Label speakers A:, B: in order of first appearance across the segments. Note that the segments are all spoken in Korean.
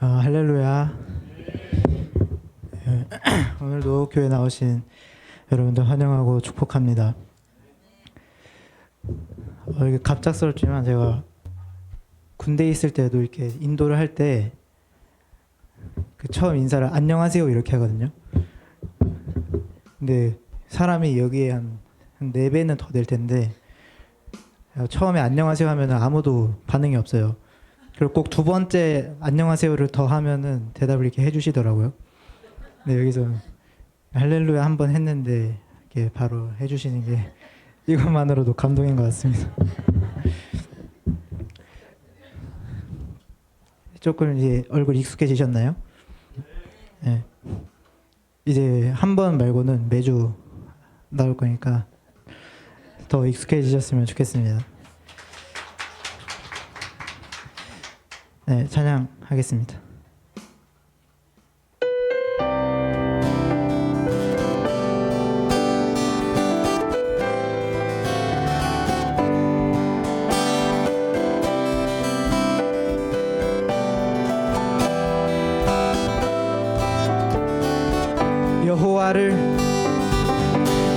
A: 할렐루야. 오늘도 교회 나오신 여러분들 환영하고 축복합니다. 이게 갑작스럽지만 제가 군대에 있을 때도 이렇게 인도를 할 때 처음 인사를 안녕하세요 이렇게 하거든요. 근데 사람이 여기에 한 4배는 더 될 텐데 처음에 안녕하세요 하면 아무도 반응이 없어요. 그리고 꼭 2번째 안녕하세요를 더 하면은 대답을 이렇게 해주시더라고요. 네, 여기서 할렐루야 한번 했는데 이렇게 바로 해주시는 게 이것만으로도 감동인 것 같습니다. 조금 이제 얼굴 익숙해지셨나요? 네. 이제 한 번 말고는 매주 나올 거니까 더 익숙해지셨으면 좋겠습니다. 네, 찬양하겠습니다.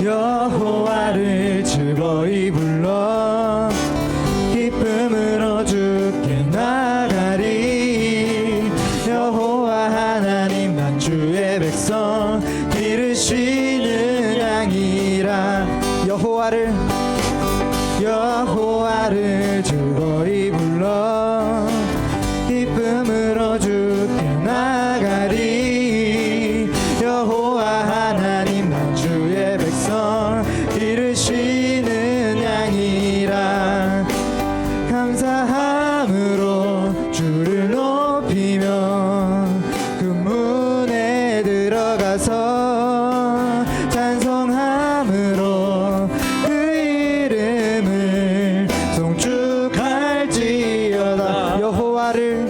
A: 여호와를 즐거이 불러 기쁨으로 주께 나가리. 여호와 하나님 난 주의 백성 기르시는 양이라. 여호와를 즐거이 불러 기쁨으로 주께 나가리. 여호와 하나님 난 주의 백성 기르시는 양이라. 감사함으로 주를 높이며 그 문에 들어가서 찬송함으로 그 이름을 송축할지어다. 여호와를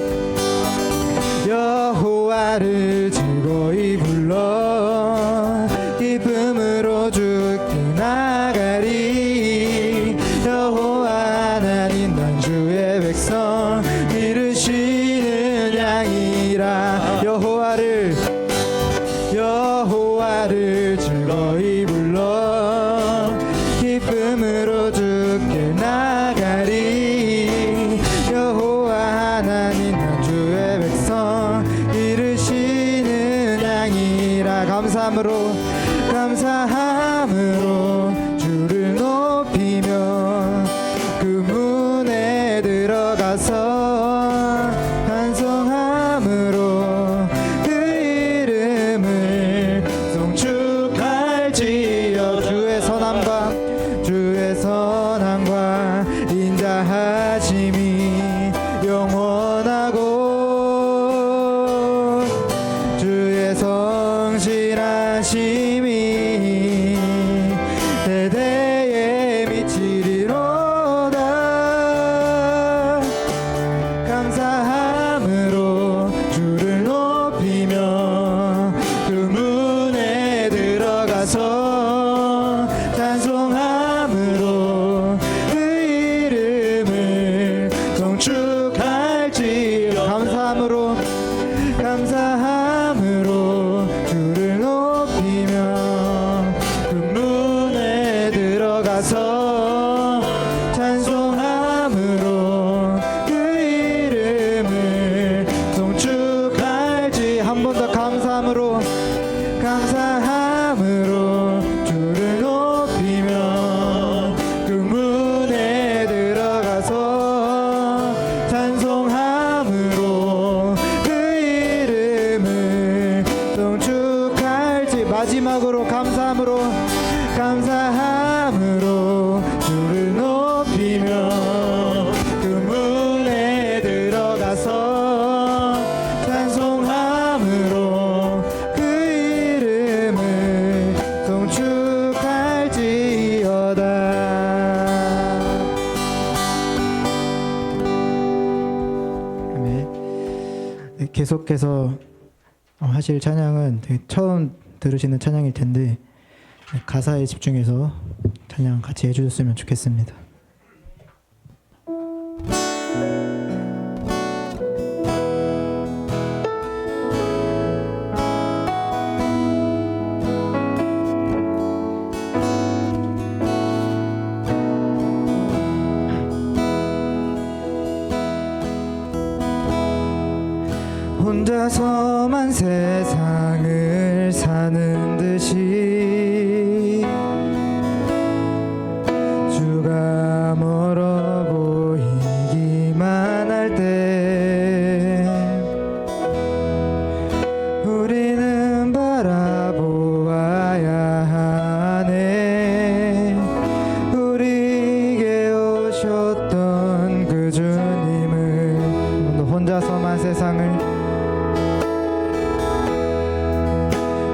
A: 즐거이 불러 기쁨으로 주께 나가리. 여호와 하나님 난 주의 백성 기르시는 양이라. 여호와를 즐거이 불러 기쁨으로 주께 나가리. 여호와 하나님 난 주의 백성 기르시는 양이라. 감사함으로 주를 높이며 그 문에 들어가서 찬송함으로 그 이름을 송축할지어. 주의 선함과 인자하심이 영원하고 주의 성실하심이 대대에 미치리로다. 감사함으로 주를 높이며 그 문에 들어가서 찬송함으로 그 이름을 송축할지어. 감사함으로 주를 높이며 그 문에 들어가서 찬송함으로 그 이름을 송축할지. 한 번 더 감사함으로 주를 높이며 그 문에 들어가서 찬송함으로 그 이름을 송축할지. 마지막으로 감사함으로 주를 높이며 그 문에 들어가서 찬송함으로 그 이름을 송축할지어다. 네, 계속해서 하실 찬양은 되게 처음 들으시는 찬양일 텐데 가사에 집중해서 찬양 같이 해주셨으면 좋겠습니다. 혼자서만 세상을 사는 듯이 주가 멀어 보이기만 할 때 우리는 바라보아야 하네. 우리에게 오셨던 그 주님을. 혼자서만 세상을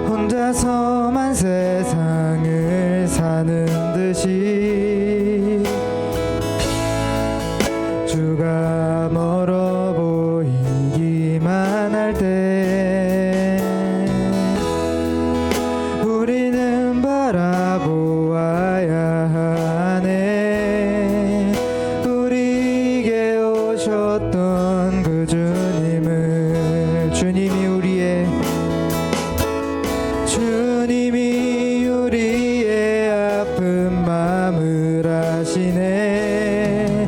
A: 혼자서만 세상을 사는 듯이 주가 멀어 보이기만 할 때 우리는 바라보아야 하네. 우리에게 오셨던 그 주님을. 주님이 우리의 아픈 마음을 아시네.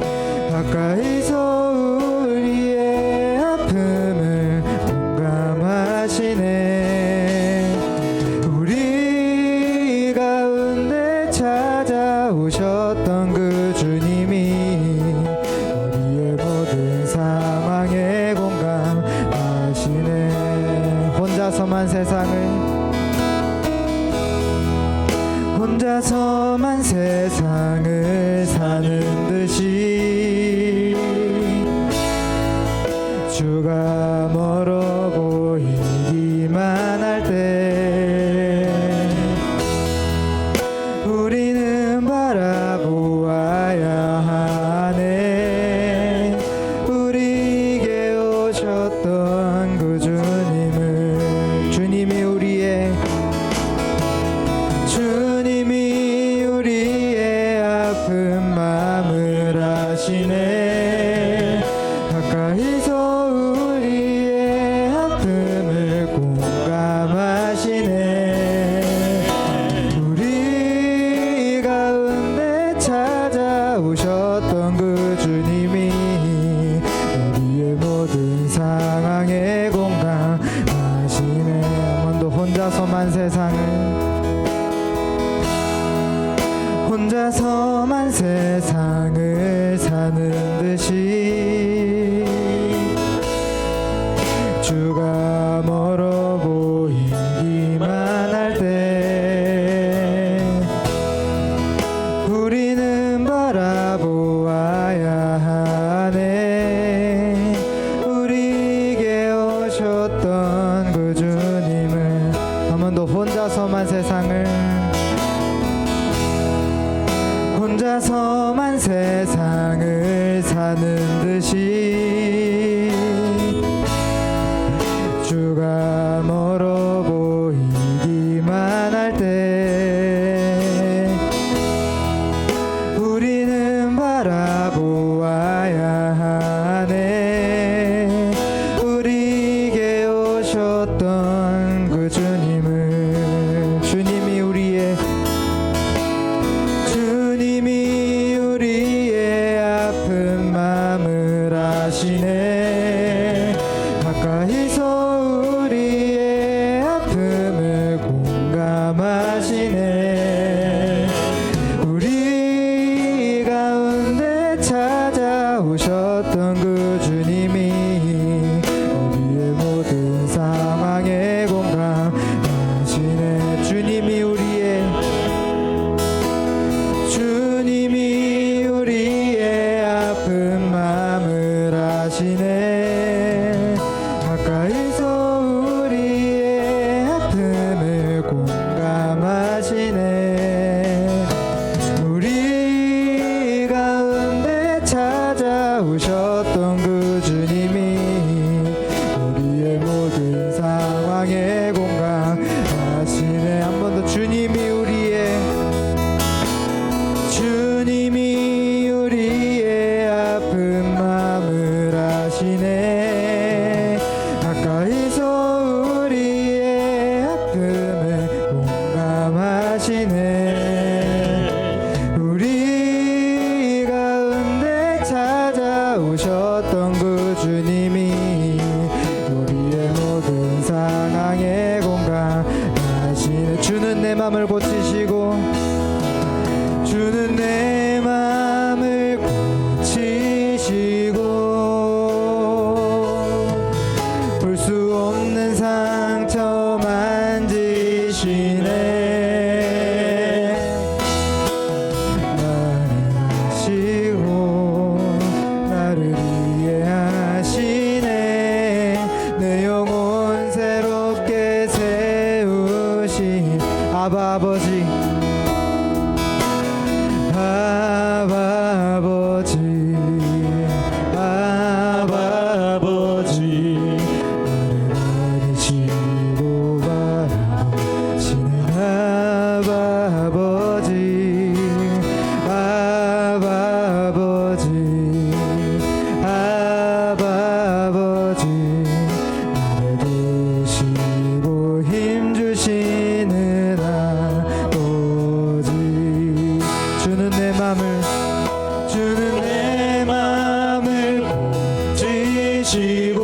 A: 가까이서 우리의 아픔을 공감하시네. 우리 가운데 찾아오셨던 그 주님이 우리의 모든 상황에 공감하시네. 혼자서만 세상을 사는 듯이 주가 멀어 보이기만 할 때 우리는 바라보아야 하네. 우리에게 오셨던 그 주님을. 주님이 우리의 아픈 마음을 아시네. 가까이서 우리의 아픔을 공감하시네. 우리 가운데 찾아오셨던 그 주님이 우리의 모든 상황에 공감하시네. 한 번 더. 혼자서만 세상을 사는 듯이 주가 멀어 보이기만 할 때 우리는 바라보아야 하네. 우리에게 오셨던 그 주님을. 한 번 더. 혼자서만 세상을 사는 듯이 맘을 고치시고 주는 내 맘을 고치시고 볼 수 없는 상처 만지시네. 나를 이해하시네. 내 영혼 새롭게 세우신 아바 아버지, 아바 아버지, 아바 아버지, 나를 아니시고 바라보시는 아바 아버지, 아바 아버지, 아바 아버지, 나를 보시고 힘주시는 아버지. 주는 내 맘을 고치시고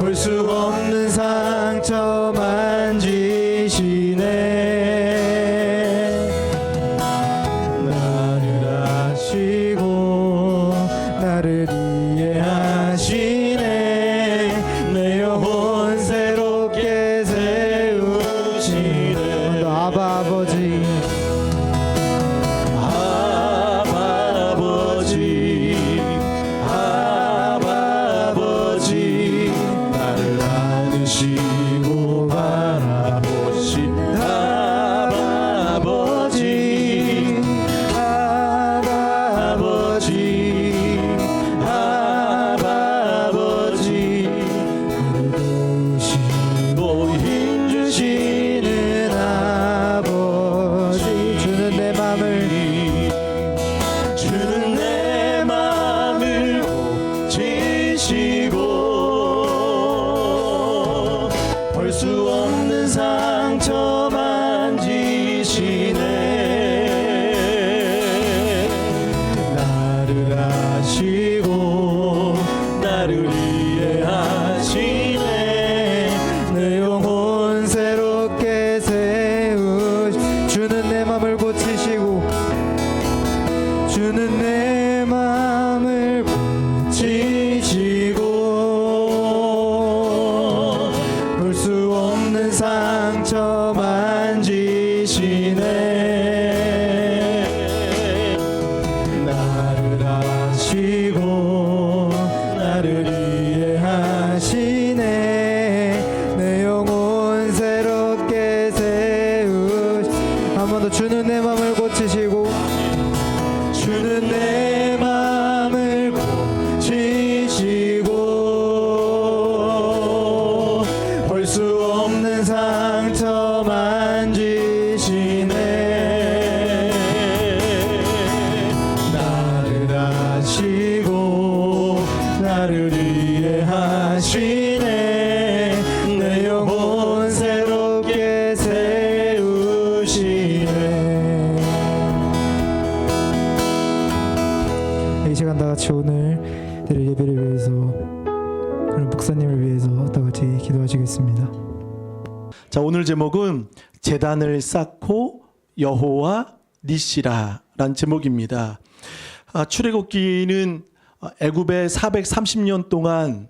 A: 볼 수 없는 상처 만지시네. 나를 아시고 나를 이해하시네. 내 영혼 새롭게 세우시네. 아바 아버지, 아바 아버지, 아바 아버지, 나를 안으시고 바라보신 아바 아버지, 아바 아버지, 아바 아버지, 나를 보시고 힘주시는 아버지. 주는 내 맘을 고치시고 볼 수 없는 상처 만지시네. 나를 아시고 나를 이해하시네. 내 영혼 새롭게 세우시. 주는 내 맘을 고치시고 주는 내 맘을 고치시고 볼 수 없는 상처 만지시네. 나를 아시고 나를 이해하시네. 내 영혼 새롭게 세우시. 한 번 더. 주는 내 맘을 고치시고 주는 내 맘을 고치시고 볼 수 없는 상처 만지시네. 나를 아시고 나를 이해하시네. 내 영혼 새롭게 세우시네. 이 시간 다 같이 오늘 드릴 예배를 위해서, 그리고 목사님을 위해서 다 같이 기도하시겠습니다.
B: 자, 오늘 제목은 제단을 쌓고 여호와 니시라라는 제목입니다. 출애굽기는 애굽에 430년 동안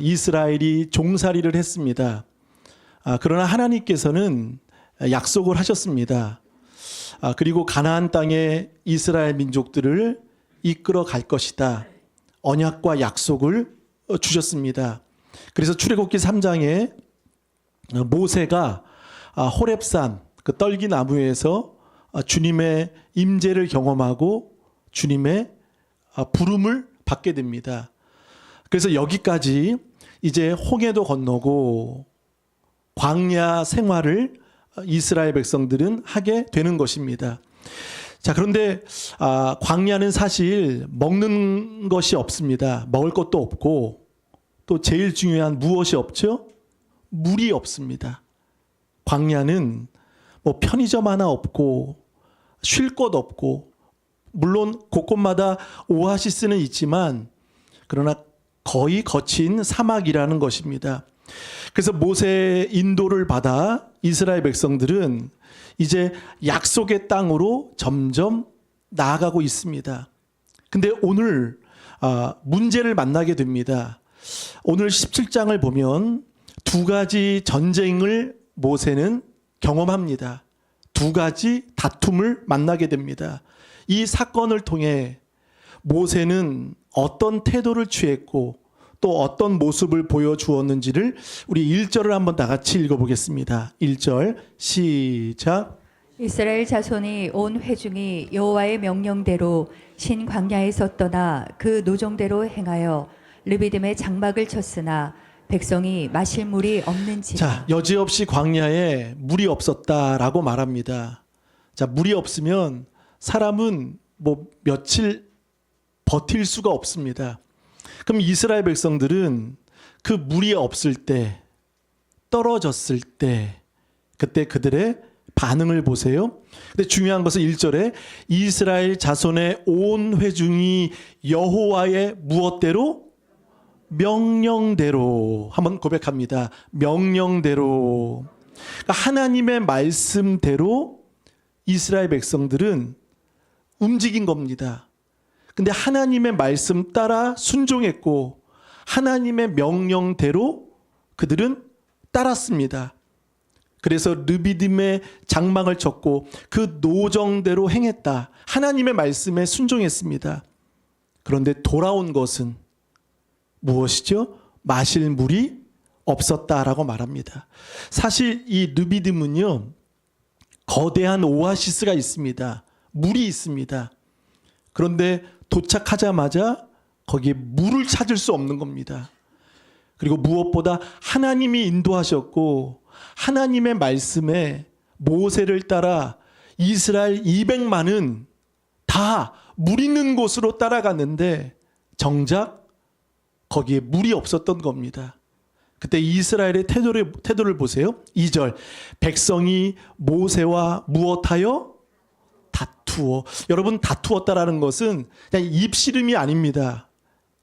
B: 이스라엘이 종살이를 했습니다. 그러나 하나님께서는 약속을 하셨습니다. 그리고 가나안 땅에 이스라엘 민족들을 이끌어 갈 것이다. 언약과 약속을 주셨습니다. 그래서 출애굽기 3장에 모세가 호렙산 그 떨기나무에서 주님의 임재를 경험하고 주님의 부름을 받게 됩니다. 그래서 여기까지 이제 홍해도 건너고 광야 생활을 이스라엘 백성들은 하게 되는 것입니다. 자, 그런데 광야는 사실 먹는 것이 없습니다. 먹을 것도 없고, 또 제일 중요한 무엇이 없죠? 물이 없습니다. 광야는 뭐 편의점 하나 없고 쉴 곳 없고, 물론 곳곳마다 오아시스는 있지만 그러나 거의 거친 사막이라는 것입니다. 그래서 모세의 인도를 받아 이스라엘 백성들은 이제 약속의 땅으로 점점 나아가고 있습니다. 근데 오늘 문제를 만나게 됩니다. 오늘 17장을 보면 두 가지 전쟁을 모세는 경험합니다. 두 가지 다툼을 만나게 됩니다. 이 사건을 통해 모세는 어떤 태도를 취했고 또 어떤 모습을 보여주었는지를 우리 1절을 한번 다 같이 읽어보겠습니다. 1절 시작.
C: 이스라엘 자손이 온 회중이 여호와의 명령대로 신 광야에서 떠나 그 노정대로 행하여 르비딤의 장막을 쳤으나 백성이 마실 물이 없는지라.
B: 자, 여지없이 광야에 물이 없었다라고 말합니다. 자, 물이 없으면 사람은 뭐 며칠 버틸 수가 없습니다. 그럼 이스라엘 백성들은 그 물이 없을 때, 떨어졌을 때, 그때 그들의 반응을 보세요. 근데 중요한 것은 1절에 이스라엘 자손의 온 회중이 여호와의 무엇대로? 명령대로. 한번 고백합니다. 명령대로. 그러니까 하나님의 말씀대로 이스라엘 백성들은 움직인 겁니다. 근데 하나님의 말씀 따라 순종했고 하나님의 명령대로 그들은 따랐습니다. 그래서 르비딤의 장막을 쳤고 그 노정대로 행했다. 하나님의 말씀에 순종했습니다. 그런데 돌아온 것은 무엇이죠? 마실 물이 없었다라고 말합니다. 사실 이 르비딤은요, 거대한 오아시스가 있습니다. 물이 있습니다. 그런데 도착하자마자 거기에 물을 찾을 수 없는 겁니다. 그리고 무엇보다 하나님이 인도하셨고 하나님의 말씀에 모세를 따라 이스라엘 200만은 다 물 있는 곳으로 따라갔는데 정작 거기에 물이 없었던 겁니다. 그때 이스라엘의 태도를 보세요. 2절 백성이 모세와 무엇하여? 다투어. 여러분, 다투었다라는 것은 그냥 입씨름이 아닙니다.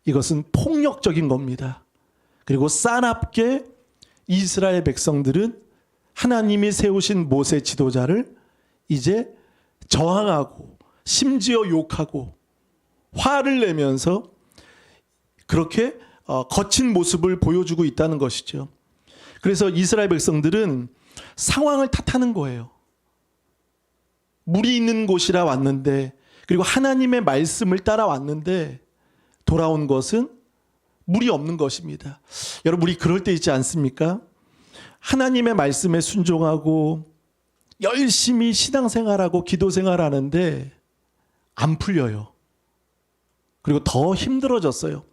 B: 이것은 폭력적인 겁니다. 그리고 싸납게 이스라엘 백성들은 하나님이 세우신 모세 지도자를 이제 저항하고 심지어 욕하고 화를 내면서 그렇게 거친 모습을 보여주고 있다는 것이죠. 그래서 이스라엘 백성들은 상황을 탓하는 거예요. 물이 있는 곳이라 왔는데, 그리고 하나님의 말씀을 따라 왔는데 돌아온 것은 물이 없는 것입니다. 여러분, 우리 그럴 때 있지 않습니까? 하나님의 말씀에 순종하고 열심히 신앙생활하고 기도생활하는데 안 풀려요. 그리고 더 힘들어졌어요.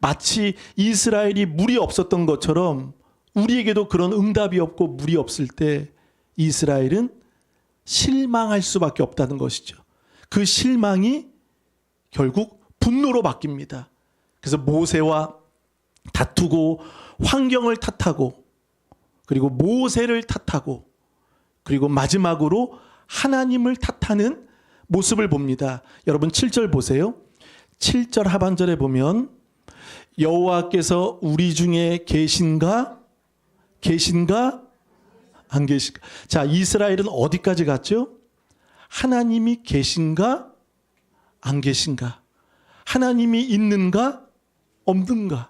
B: 마치 이스라엘이 물이 없었던 것처럼 우리에게도 그런 응답이 없고 물이 없을 때 이스라엘은 실망할 수밖에 없다는 것이죠. 그 실망이 결국 분노로 바뀝니다. 그래서 모세와 다투고 환경을 탓하고 그리고 모세를 탓하고 그리고 마지막으로 하나님을 탓하는 모습을 봅니다. 여러분 7절 보세요. 7절 하반절에 보면 여호와께서 우리 중에 계신가? 계신가? 안 계실까? 자, 이스라엘은 어디까지 갔죠? 하나님이 계신가? 안 계신가? 하나님이 있는가? 없는가?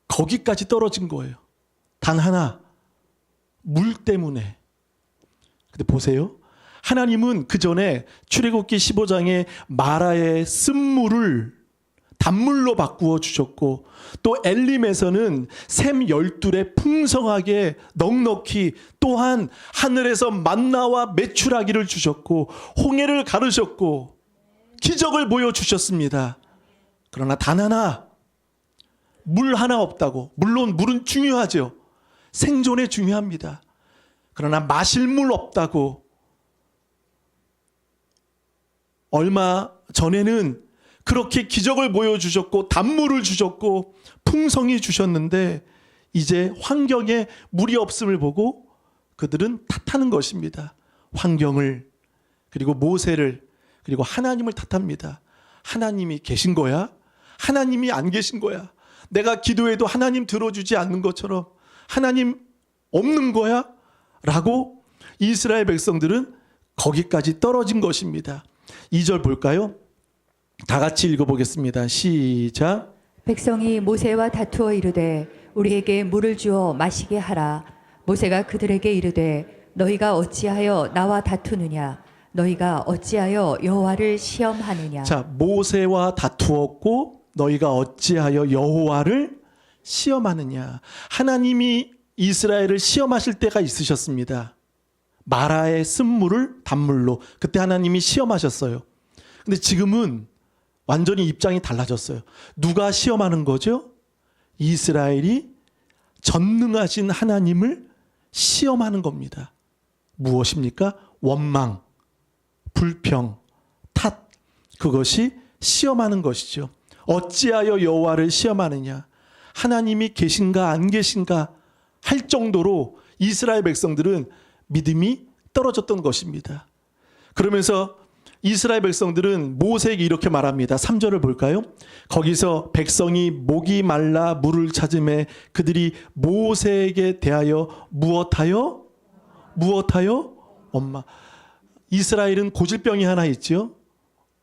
B: 거기까지 떨어진 거예요. 단 하나, 물 때문에. 근데 보세요. 하나님은 그 전에 출애굽기 15장에 마라의 쓴물을 단물로 바꾸어 주셨고 또 엘림에서는 샘 12에 풍성하게 넉넉히 또한 하늘에서 만나와 메추라기를 주셨고 홍해를 가르셨고 기적을 보여주셨습니다. 그러나 단 하나, 물 하나 없다고. 물론 물은 중요하죠. 생존에 중요합니다. 그러나 마실 물 없다고. 얼마 전에는 그렇게 기적을 보여주셨고 단물을 주셨고 풍성히 주셨는데 이제 환경에 물이 없음을 보고 그들은 탓하는 것입니다. 환경을, 그리고 모세를, 그리고 하나님을 탓합니다. 하나님이 계신 거야? 하나님이 안 계신 거야? 내가 기도해도 하나님 들어주지 않는 것처럼 하나님 없는 거야? 라고 이스라엘 백성들은 거기까지 떨어진 것입니다. 2절 볼까요? 다 같이 읽어보겠습니다. 시작.
C: 백성이 모세와 다투어 이르되 우리에게 물을 주어 마시게 하라. 모세가 그들에게 이르되 너희가 어찌하여 나와 다투느냐? 너희가 어찌하여 여호와를 시험하느냐?
B: 자, 모세와 다투었고 너희가 어찌하여 여호와를 시험하느냐? 하나님이 이스라엘을 시험하실 때가 있으셨습니다. 마라의 쓴물을 단물로 그때 하나님이 시험하셨어요. 근데 지금은 완전히 입장이 달라졌어요. 누가 시험하는 거죠? 이스라엘이 전능하신 하나님을 시험하는 겁니다. 무엇입니까? 원망, 불평, 탓. 그것이 시험하는 것이죠. 어찌하여 여호와를 시험하느냐? 하나님이 계신가 안 계신가 할 정도로 이스라엘 백성들은 믿음이 떨어졌던 것입니다. 그러면서 이스라엘 백성들은 모세에게 이렇게 말합니다. 3절을 볼까요? 거기서 백성이 목이 말라 물을 찾음에 그들이 모세에게 대하여 무엇하여? 엄마. 이스라엘은 고질병이 하나 있죠.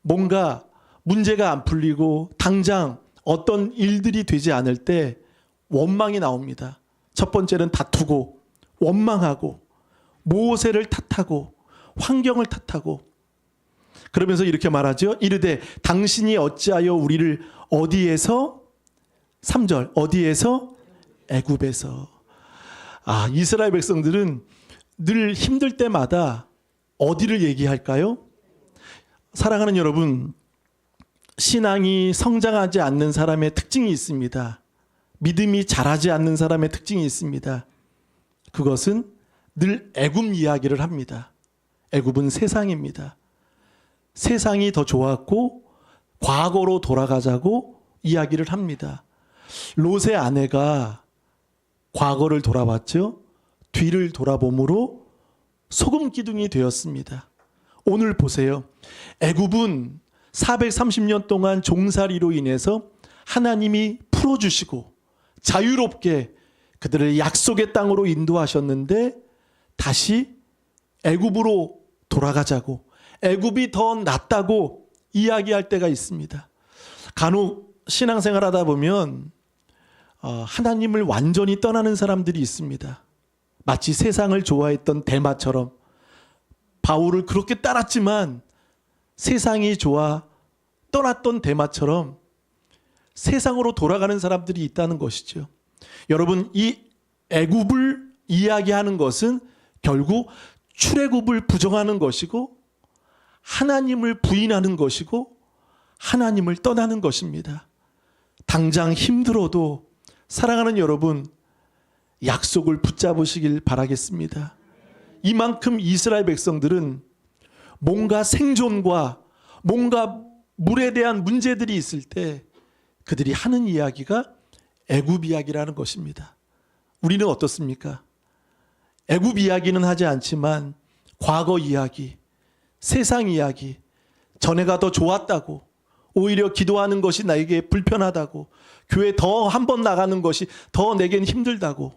B: 뭔가 문제가 안 풀리고 당장 어떤 일들이 되지 않을 때 원망이 나옵니다. 첫 번째는 다투고 원망하고 모세를 탓하고 환경을 탓하고 그러면서 이렇게 말하죠. 이르되 당신이 어찌하여 우리를 어디에서 3절 어디에서 애굽에서 이스라엘 백성들은 늘 힘들 때마다 어디를 얘기할까요? 사랑하는 여러분, 신앙이 성장하지 않는 사람의 특징이 있습니다. 믿음이 자라지 않는 사람의 특징이 있습니다. 그것은 늘 애굽 이야기를 합니다. 애굽은 세상입니다. 세상이 더 좋았고 과거로 돌아가자고 이야기를 합니다. 롯의 아내가 과거를 돌아봤죠. 뒤를 돌아봄으로 소금 기둥이 되었습니다. 오늘 보세요. 애굽은 430년 동안 종살이로 인해서 하나님이 풀어주시고 자유롭게 그들을 약속의 땅으로 인도하셨는데 다시 애굽으로 돌아가자고 애굽이 더 낫다고 이야기할 때가 있습니다. 간혹 신앙생활하다 보면 하나님을 완전히 떠나는 사람들이 있습니다. 마치 세상을 좋아했던 데마처럼 바울을 그렇게 따랐지만 세상이 좋아 떠났던 데마처럼 세상으로 돌아가는 사람들이 있다는 것이죠. 여러분, 이 애굽을 이야기하는 것은 결국 출애굽을 부정하는 것이고 하나님을 부인하는 것이고 하나님을 떠나는 것입니다. 당장 힘들어도 사랑하는 여러분, 약속을 붙잡으시길 바라겠습니다. 이만큼 이스라엘 백성들은 뭔가 생존과 뭔가 물에 대한 문제들이 있을 때 그들이 하는 이야기가 애굽 이야기라는 것입니다. 우리는 어떻습니까? 애굽 이야기는 하지 않지만 과거 이야기, 세상 이야기, 전에가 더 좋았다고, 오히려 기도하는 것이 나에게 불편하다고, 교회 더 한 번 나가는 것이 더 내겐 힘들다고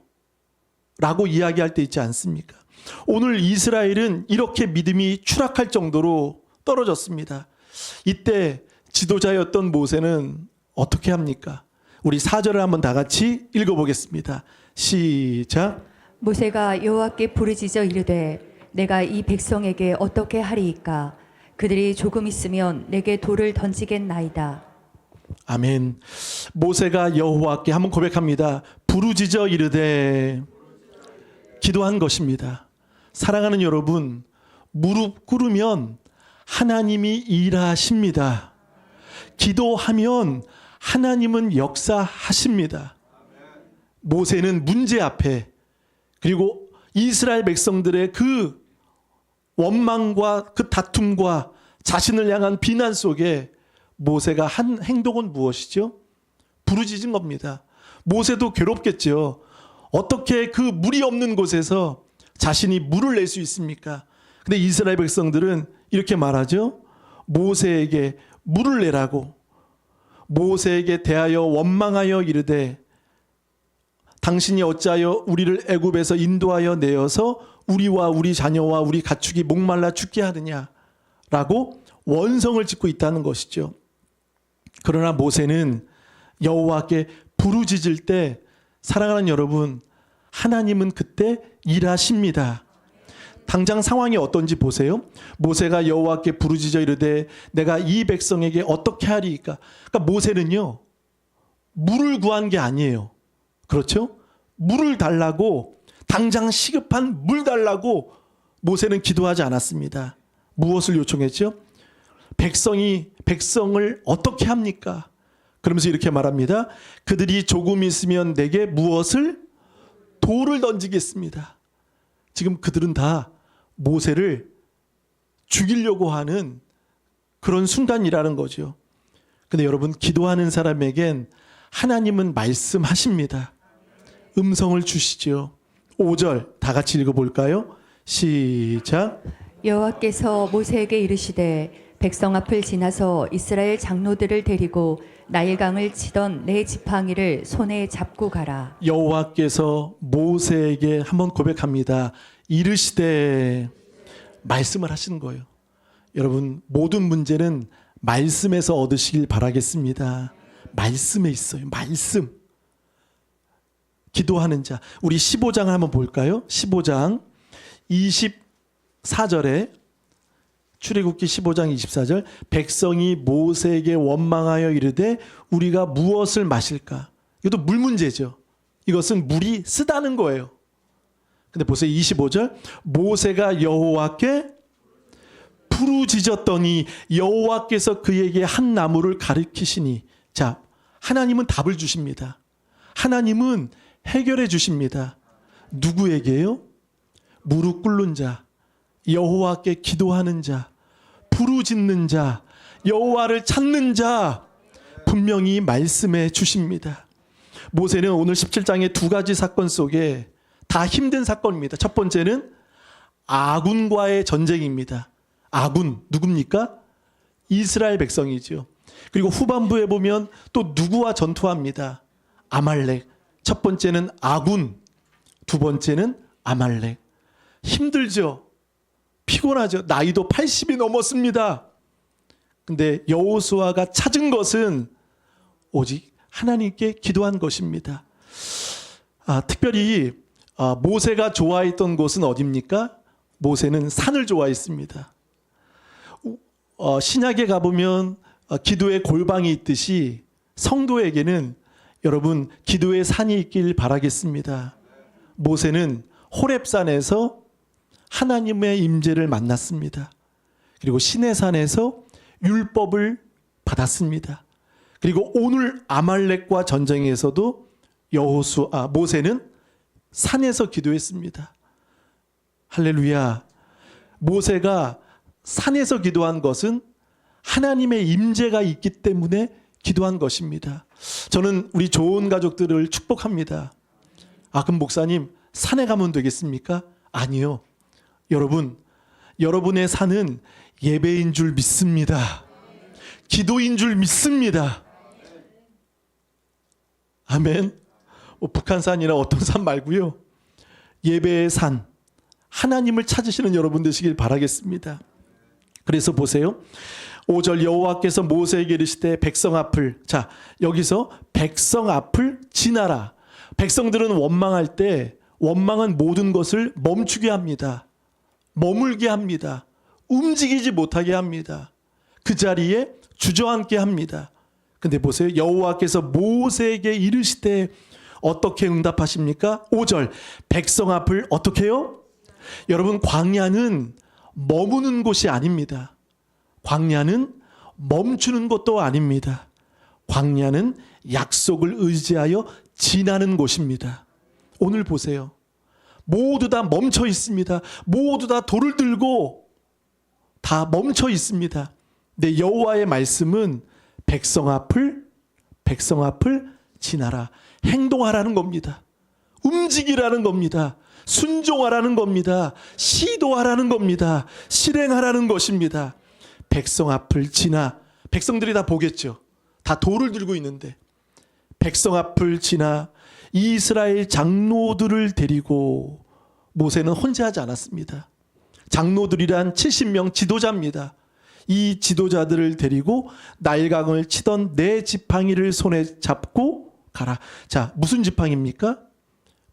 B: 라고 이야기할 때 있지 않습니까? 오늘 이스라엘은 이렇게 믿음이 추락할 정도로 떨어졌습니다. 이때 지도자였던 모세는 어떻게 합니까? 우리 4절을 한번 다 같이 읽어보겠습니다. 시작.
C: 모세가 여호와께 부르짖어 이르되 내가 이 백성에게 어떻게 하리이까? 그들이 조금 있으면 내게 돌을 던지겠나이다.
B: 아멘. 모세가 여호와께 한번 고백합니다. 부르짖어 이르되 기도한 것입니다. 사랑하는 여러분, 무릎 꿇으면 하나님이 일하십니다. 기도하면 하나님은 역사하십니다. 모세는 문제 앞에 그리고 이스라엘 백성들의 그 원망과 그 다툼과 자신을 향한 비난 속에 모세가 한 행동은 무엇이죠? 부르짖은 겁니다. 모세도 괴롭겠죠. 어떻게 그 물이 없는 곳에서 자신이 물을 낼 수 있습니까? 근데 이스라엘 백성들은 이렇게 말하죠. 모세에게 물을 내라고. 모세에게 대하여 원망하여 이르되 당신이 어찌하여 우리를 애굽에서 인도하여 내어서 우리와 우리 자녀와 우리 가축이 목말라 죽게 하느냐라고 원성을 짓고 있다는 것이죠. 그러나 모세는 여호와께 부르짖을 때 사랑하는 여러분, 하나님은 그때 일하십니다. 당장 상황이 어떤지 보세요. 모세가 여호와께 부르짖어 이르되 내가 이 백성에게 어떻게 하리이까? 그러니까 모세는요, 물을 구한 게 아니에요. 그렇죠? 물을 달라고, 당장 시급한 물 달라고 모세는 기도하지 않았습니다. 무엇을 요청했죠? 백성을 어떻게 합니까? 그러면서 이렇게 말합니다. 그들이 조금 있으면 내게 무엇을? 돌을 던지겠습니다. 지금 그들은 다 모세를 죽이려고 하는 그런 순간이라는 거죠. 근데 여러분, 기도하는 사람에겐 하나님은 말씀하십니다. 음성을 주시죠. 5절 다 같이 읽어볼까요? 시작.
C: 여호와께서 모세에게 이르시되 백성 앞을 지나서 이스라엘 장로들을 데리고 나일강을 치던 내 지팡이를 손에 잡고 가라.
B: 여호와께서 모세에게 한번 고백합니다. 이르시되, 말씀을 하시는 거예요. 여러분, 모든 문제는 말씀에서 얻으시길 바라겠습니다. 말씀에 있어요. 말씀. 기도하는 자. 우리 15장을 한번 볼까요? 15장 24절에 출애굽기 15장 24절, 백성이 모세에게 원망하여 이르되 우리가 무엇을 마실까? 이것도 물 문제죠. 이것은 물이 쓰다는 거예요. 근데 보세요. 25절, 모세가 여호와께 부르짖었더니 여호와께서 그에게 한 나무를 가리키시니. 자, 하나님은 답을 주십니다. 하나님은 해결해 주십니다. 누구에게요? 무릎 꿇는 자, 여호와께 기도하는 자, 부르짖는 자, 여호와를 찾는 자, 분명히 말씀해 주십니다. 모세는 오늘 17장의 두 가지 사건 속에 다 힘든 사건입니다. 첫 번째는 아군과의 전쟁입니다. 아군 누굽니까? 이스라엘 백성이죠. 그리고 후반부에 보면 또 누구와 전투합니다. 아말렉. 첫 번째는 아군, 두 번째는 아말렉. 힘들죠. 피곤하죠. 나이도 80이 넘었습니다. 근데 여호수아가 찾은 것은 오직 하나님께 기도한 것입니다. 특별히 모세가 좋아했던 곳은 어디입니까? 모세는 산을 좋아했습니다. 신약에 가보면 기도의 골방이 있듯이 성도에게는 여러분 기도의 산이 있길 바라겠습니다. 모세는 호렙산에서 하나님의 임재를 만났습니다. 그리고 시내산에서 율법을 받았습니다. 그리고 오늘 아말렉과 전쟁에서도 모세는 산에서 기도했습니다. 할렐루야. 모세가 산에서 기도한 것은 하나님의 임재가 있기 때문에 기도한 것입니다. 저는 우리 좋은 가족들을 축복합니다. 그럼 목사님 산에 가면 되겠습니까? 아니요. 여러분, 여러분의 산은 예배인 줄 믿습니다. 기도인 줄 믿습니다. 아멘. 북한산이나 어떤 산 말고요. 예배의 산, 하나님을 찾으시는 여러분 되시길 바라겠습니다. 그래서 보세요. 5절 여호와께서 모세에게 이르시되 백성 앞을, 자 여기서 백성 앞을 지나라. 백성들은 원망할 때 원망은 모든 것을 멈추게 합니다. 머물게 합니다. 움직이지 못하게 합니다. 그 자리에 주저앉게 합니다. 근데 보세요. 여호와께서 모세에게 이르시되 어떻게 응답하십니까? 5절 백성 앞을 어떻게 해요? 여러분, 광야는 머무는 곳이 아닙니다. 광야는 멈추는 것도 아닙니다. 광야는 약속을 의지하여 지나는 곳입니다. 오늘 보세요. 모두 다 멈춰 있습니다. 모두 다 돌을 들고 다 멈춰 있습니다. 근데 여호와의 말씀은 백성 앞을 지나라. 행동하라는 겁니다. 움직이라는 겁니다. 순종하라는 겁니다. 시도하라는 겁니다. 실행하라는 것입니다. 백성 앞을 지나. 백성들이 다 보겠죠. 다 돌을 들고 있는데 백성 앞을 지나 이스라엘 장로들을 데리고, 모세는 혼자 하지 않았습니다. 장로들이란 70명 지도자입니다. 이 지도자들을 데리고 나일강을 치던 네 지팡이를 손에 잡고 가라. 자, 무슨 지팡이입니까?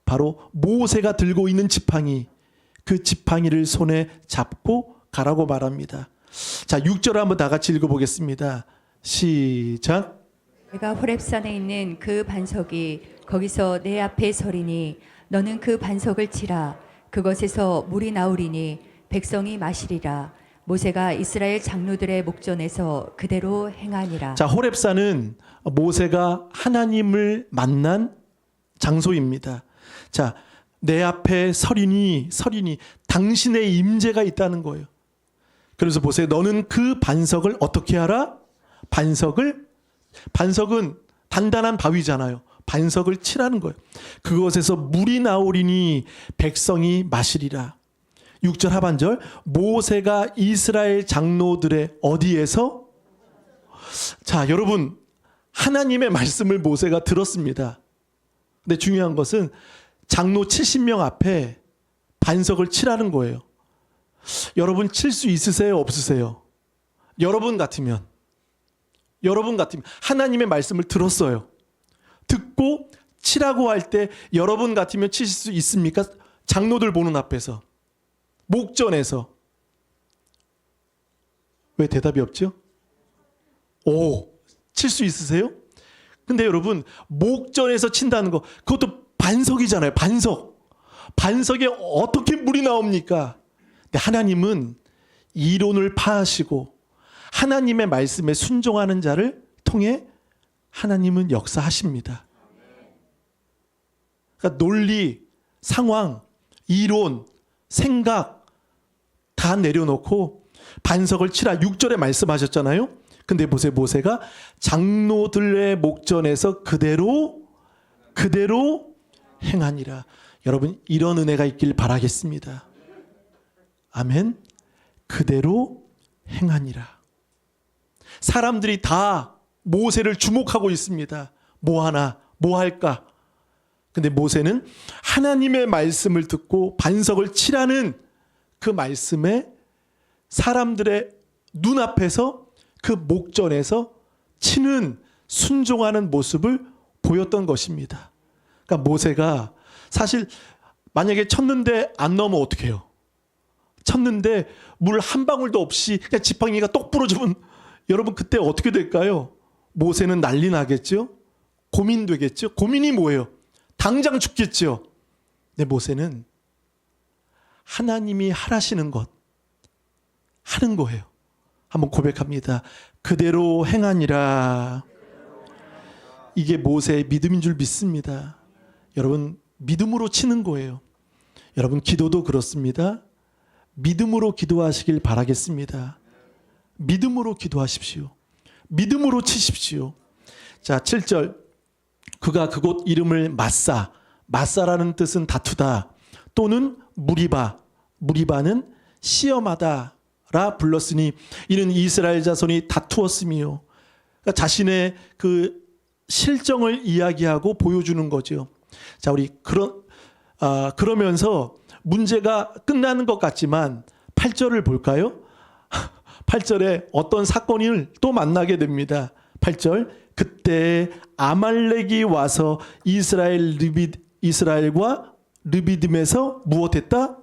B: 바로 모세가 들고 있는 지팡이, 그 지팡이를 손에 잡고 가라고 말합니다. 자, 6절 한번 다 같이 읽어보겠습니다. 시작.
C: 내가 호렙산에 있는 그 반석이 거기서 내 앞에 서리니 너는 그 반석을 치라. 그것에서 물이 나오리니 백성이 마시리라. 모세가 이스라엘 장로들의 목전에서 그대로 행하니라.
B: 자, 호렙산은 모세가 하나님을 만난 장소입니다. 자, 내 앞에 서리니 당신의 임재가 있다는 거예요. 그래서 보세요. 너는 그 반석을 어떻게 하라? 반석은 단단한 바위잖아요. 반석을 치라는 거예요. 그것에서 물이 나오리니 백성이 마시리라. 6절 하반절, 모세가 이스라엘 장로들의 어디에서? 자, 여러분, 하나님의 말씀을 모세가 들었습니다. 근데 중요한 것은 장로 70명 앞에 반석을 치라는 거예요. 여러분 칠 수 있으세요? 없으세요? 여러분 같으면 하나님의 말씀을 들었어요. 듣고 치라고 할 때 여러분 같으면 치실 수 있습니까? 장로들 보는 앞에서, 목전에서. 왜 대답이 없죠? 칠 수 있으세요? 근데 여러분, 목전에서 친다는 거, 그것도 반석이잖아요. 반석에 어떻게 물이 나옵니까? 근데 하나님은 이론을 파하시고 하나님의 말씀에 순종하는 자를 통해 하나님은 역사하십니다. 그러니까 논리, 상황, 이론, 생각 다 내려놓고 반석을 치라 6절에 말씀하셨잖아요. 근데 보세요. 모세가 장로들의 목전에서 그대로 행하니라. 여러분, 이런 은혜가 있길 바라겠습니다. 아멘. 그대로 행하니라. 사람들이 다 모세를 주목하고 있습니다. 뭐 하나, 뭐 할까? 근데 모세는 하나님의 말씀을 듣고 반석을 치라는 그 말씀에 사람들의 눈앞에서 그 목전에서 치는, 순종하는 모습을 보였던 것입니다. 그러니까 모세가 사실 만약에 쳤는데 안 넣으면 어떻게 해요? 쳤는데 물 한 방울도 없이 그냥 지팡이가 똑 부러지면 여러분 그때 어떻게 될까요? 모세는 난리 나겠죠? 고민되겠죠? 고민이 뭐예요? 당장 죽겠죠? 근데 모세는 하나님이 하라시는 것 하는 거예요. 한번 고백합니다. 그대로 행하니라. 이게 모세의 믿음인 줄 믿습니다. 여러분, 믿음으로 치는 거예요. 여러분, 기도도 그렇습니다. 믿음으로 기도하시길 바라겠습니다. 믿음으로 기도하십시오. 믿음으로 치십시오. 자, 7절. 그가 그곳 이름을 마사라는 뜻은 다투다 또는 무리바는 시험하다라 불렀으니 이는 이스라엘 자손이 다투었으며, 그러니까 자신의 그 실정을 이야기하고 보여주는 거죠. 자, 우리 그러면서 문제가 끝나는 것 같지만 8절을 볼까요? 8절에 어떤 사건을 또 만나게 됩니다. 8절. 그때 아말렉이 와서 이스라엘과 르비딤에서 무엇했다?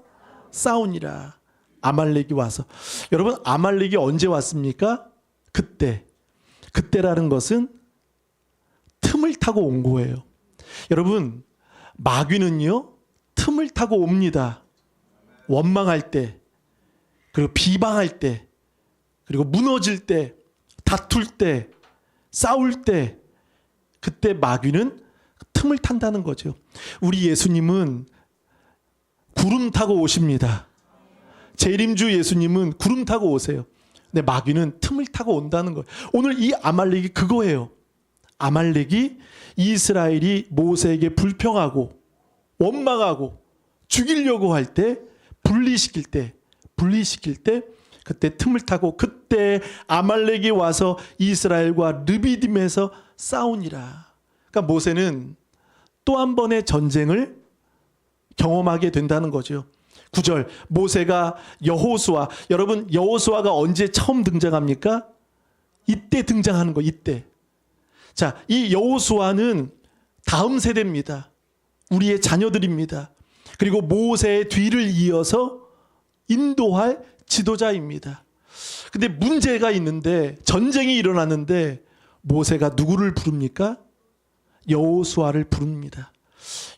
B: 싸우니라. 아말렉이 와서. 여러분, 아말렉이 언제 왔습니까? 그때라는 것은 틈을 타고 온 거예요. 여러분, 마귀는요, 틈을 타고 옵니다. 원망할 때, 그리고 비방할 때, 그리고 무너질 때, 다툴 때, 싸울 때, 그때 마귀는 틈을 탄다는 거죠. 우리 예수님은 구름 타고 오십니다. 재림주 예수님은 구름 타고 오세요. 근데 마귀는 틈을 타고 온다는 거예요. 오늘 이 아말렉이 그거예요. 아말렉이 이스라엘이 모세에게 불평하고 원망하고 죽이려고 할 때, 분리시킬 때 그때 틈을 타고 그때 아말렉이 와서 이스라엘과 르비딤에서 싸우니라. 그러니까 모세는 또 한 번의 전쟁을 경험하게 된다는 거죠. 9절 모세가 여호수아, 여러분 여호수아가 언제 처음 등장합니까? 이때 등장하는 거, 이때. 자, 이 여호수아는 다음 세대입니다. 우리의 자녀들입니다. 그리고 모세의 뒤를 이어서 인도할 지도자입니다. 근데 문제가 있는데, 전쟁이 일어났는데 모세가 누구를 부릅니까? 여호수아를 부릅니다.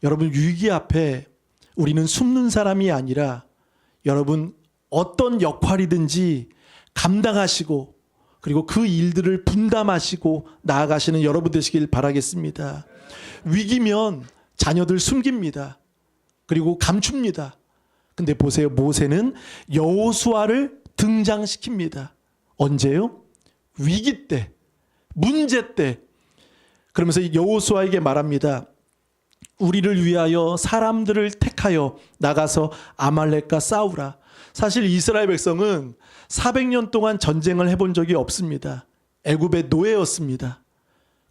B: 여러분, 위기 앞에 우리는 숨는 사람이 아니라 여러분 어떤 역할이든지 감당하시고 그리고 그 일들을 분담하시고 나아가시는 여러분 되시길 바라겠습니다. 위기면 자녀들 숨깁니다. 그리고 감춥니다. 근데 보세요. 모세는 여호수아를 등장시킵니다. 언제요? 위기 때, 문제 때. 그러면서 여호수아에게 말합니다. 우리를 위하여 사람들을 택하여 나가서 아말렉과 싸우라. 사실 이스라엘 백성은 400년 동안 전쟁을 해본 적이 없습니다. 애굽의 노예였습니다.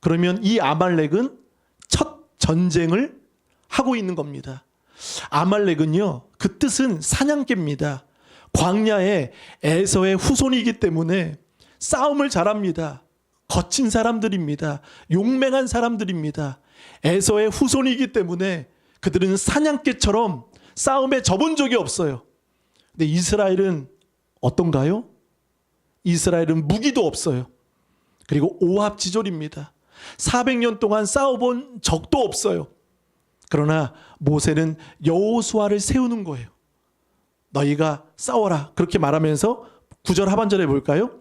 B: 그러면 이 아말렉은 첫 전쟁을 하고 있는 겁니다. 아말렉은요, 그 뜻은 사냥개입니다. 광야의 에서의 후손이기 때문에 싸움을 잘합니다. 거친 사람들입니다. 용맹한 사람들입니다. 에서의 후손이기 때문에 그들은 사냥개처럼 싸움에 져본 적이 없어요. 근데 이스라엘은 어떤가요? 이스라엘은 무기도 없어요. 그리고 오합지졸입니다. 400년 동안 싸워본 적도 없어요. 그러나 모세는 여호수아를 세우는 거예요. 너희가 싸워라. 그렇게 말하면서 9절 하반절에 볼까요?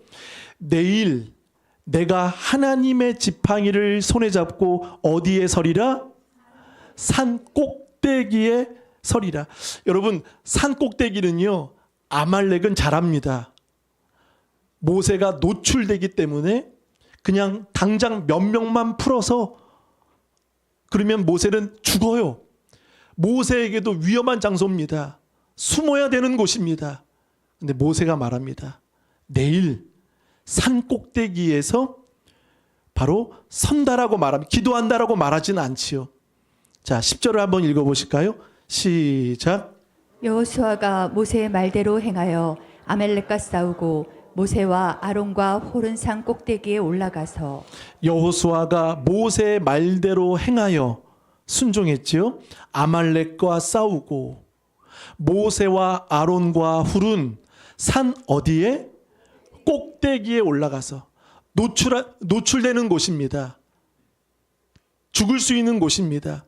B: 내일 내가 하나님의 지팡이를 손에 잡고 어디에 서리라? 산 꼭대기에 서리라. 여러분, 산 꼭대기는요, 아말렉은 잘합니다. 모세가 노출되기 때문에 그냥 당장 몇 명만 풀어서 그러면 모세는 죽어요. 모세에게도 위험한 장소입니다. 숨어야 되는 곳입니다. 근데 모세가 말합니다. 내일 산 꼭대기에서 바로 선다라고 말합니다. 기도한다라고 말하지는 않지요. 자, 10절을 한번 읽어보실까요? 시작.
C: 여호수아가 모세의 말대로 행하여 아말렉과 싸우고 모세와 아론과 홀은 산 꼭대기에 올라가서
B: 여호수아가 모세의 말대로 행하여 순종했지요. 아말렉과 싸우고 모세와 아론과 훌은 산 어디에? 꼭대기에 올라가서 노출되는 곳입니다. 죽을 수 있는 곳입니다.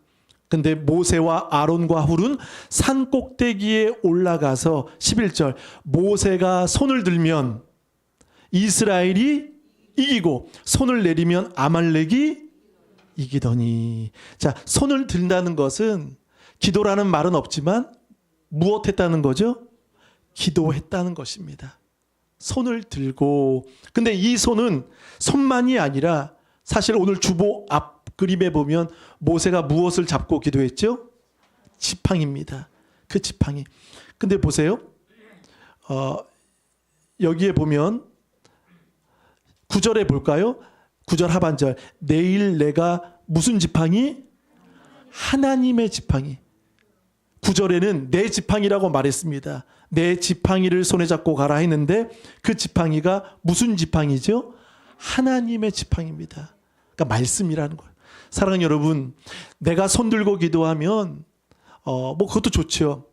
B: 근데 모세와 아론과 훌은 산 꼭대기에 올라가서 11절 모세가 손을 들면 이스라엘이 이기고 손을 내리면 아말렉이 이기더니. 자, 손을 든다는 것은 기도라는 말은 없지만 무엇 했다는 거죠? 기도했다는 것입니다. 손을 들고. 근데 이 손은 손만이 아니라 사실 오늘 주보 앞 그림에 보면 모세가 무엇을 잡고 기도했죠? 지팡이입니다. 그 지팡이. 근데 보세요. 여기에 보면 9절에 볼까요? 9절 하반절. 내일 내가 무슨 지팡이? 하나님의 지팡이. 9절에는 내 지팡이라고 말했습니다. 내 지팡이를 손에 잡고 가라 했는데 그 지팡이가 무슨 지팡이죠? 하나님의 지팡이입니다. 그러니까 말씀이라는 거예요. 사랑하는 여러분, 내가 손 들고 기도하면 뭐 그것도 좋죠.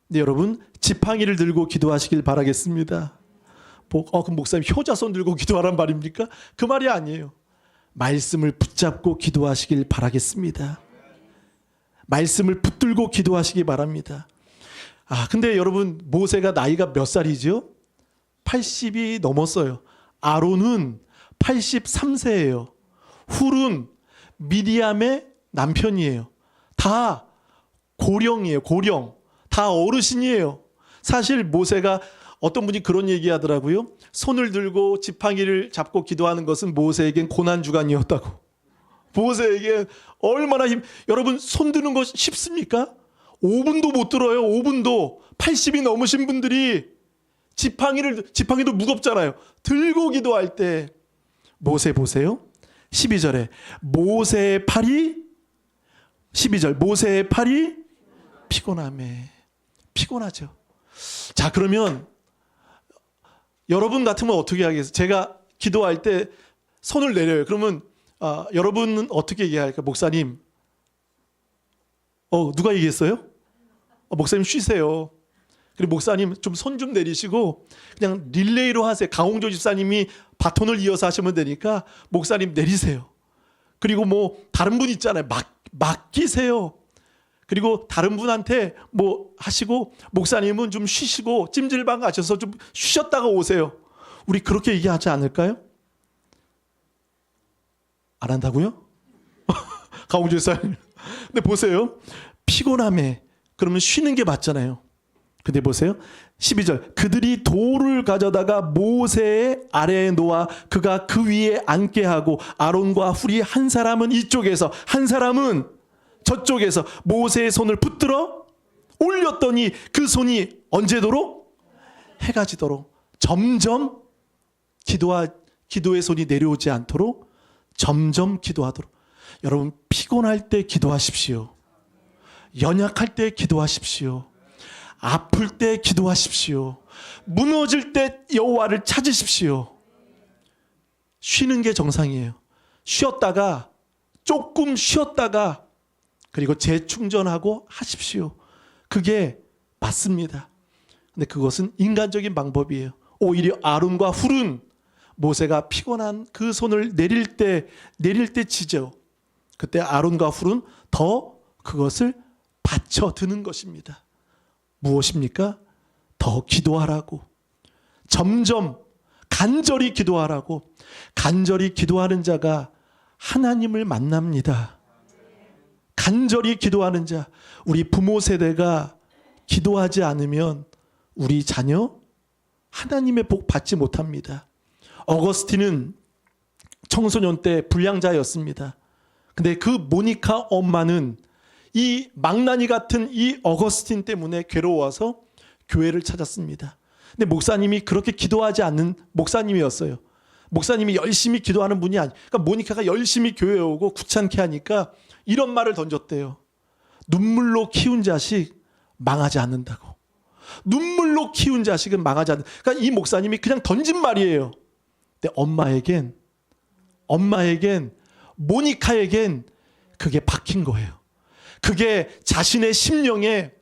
B: 근데 여러분, 지팡이를 들고 기도하시길 바라겠습니다. 그럼 목사님 효자 손 들고 기도하란 말입니까? 그 말이 아니에요. 말씀을 붙잡고 기도하시길 바라겠습니다. 말씀을 붙들고 기도하시기 바랍니다. 근데 여러분, 모세가 나이가 몇 살이죠? 80이 넘었어요. 아론은 83세예요. 훌은 미디암의 남편이에요. 다 고령이에요. 고령. 다 어르신이에요. 사실 모세가, 어떤 분이 그런 얘기 하더라고요. 손을 들고 지팡이를 잡고 기도하는 것은 모세에겐 고난주간이었다고. 모세에게 얼마나 여러분, 손 드는 거 쉽습니까? 5분도 못 들어요. 5분도. 80이 넘으신 분들이 지팡이도 무겁잖아요. 들고 기도할 때 모세 보세요. 12절에 모세의 팔이 12절 모세의 팔이 피곤함에. 피곤하죠. 자, 그러면 여러분 같으면 어떻게 하겠어요? 제가 기도할 때 손을 내려요. 그러면 여러분은 어떻게 얘기할까요? 목사님, 누가 얘기했어요? 목사님 쉬세요. 그리고 목사님 좀 손 좀 내리시고 그냥 릴레이로 하세요. 강홍조 집사님이 바톤을 이어서 하시면 되니까 목사님 내리세요. 그리고 뭐 다른 분 있잖아요. 맡기세요. 그리고 다른 분한테 뭐 하시고 목사님은 좀 쉬시고 찜질방 가셔서 좀 쉬셨다가 오세요. 우리 그렇게 얘기하지 않을까요? 안 한다고요? 강홍조 집사님. 근데 보세요. 피곤함에 그러면 쉬는 게 맞잖아요. 근데 보세요. 12절 그들이 돌을 가져다가 모세의 아래에 놓아 그가 그 위에 앉게 하고 아론과 훌이 한 사람은 이쪽에서 한 사람은 저쪽에서 모세의 손을 붙들어 올렸더니 그 손이 언제도록? 해가 지도록 점점 기도의 손이 내려오지 않도록 점점 기도하도록. 여러분 피곤할 때 기도하십시오. 연약할 때 기도하십시오. 아플 때 기도하십시오. 무너질 때 여호와를 찾으십시오. 쉬는 게 정상이에요. 쉬었다가 조금 쉬었다가 그리고 재충전하고 하십시오. 그게 맞습니다. 근데 그것은 인간적인 방법이에요. 오히려 아론과 훌은 모세가 피곤한 그 손을 내릴 때 지죠. 그때 아론과 훌은 더 그것을 받쳐드는 것입니다. 무엇입니까? 더 기도하라고. 점점 간절히 기도하라고. 간절히 기도하는 자가 하나님을 만납니다. 간절히 기도하는 자. 우리 부모 세대가 기도하지 않으면 우리 자녀 하나님의 복 받지 못합니다. 어거스틴은 청소년 때 불량자였습니다. 근데 그 모니카 엄마는 이 망나니 같은 이 어거스틴 때문에 괴로워서 교회를 찾았습니다. 근데 목사님이 그렇게 기도하지 않는 목사님이었어요. 목사님이 열심히 기도하는 분이 아니. 그러니까 모니카가 열심히 교회에 오고 귀찮게 하니까 이런 말을 던졌대요. 눈물로 키운 자식 망하지 않는다고. 눈물로 키운 자식은 망하지 않는다. 그러니까 이 목사님이 그냥 던진 말이에요. 근데 엄마에겐 모니카에겐 그게 박힌 거예요. 그게 자신의 심령에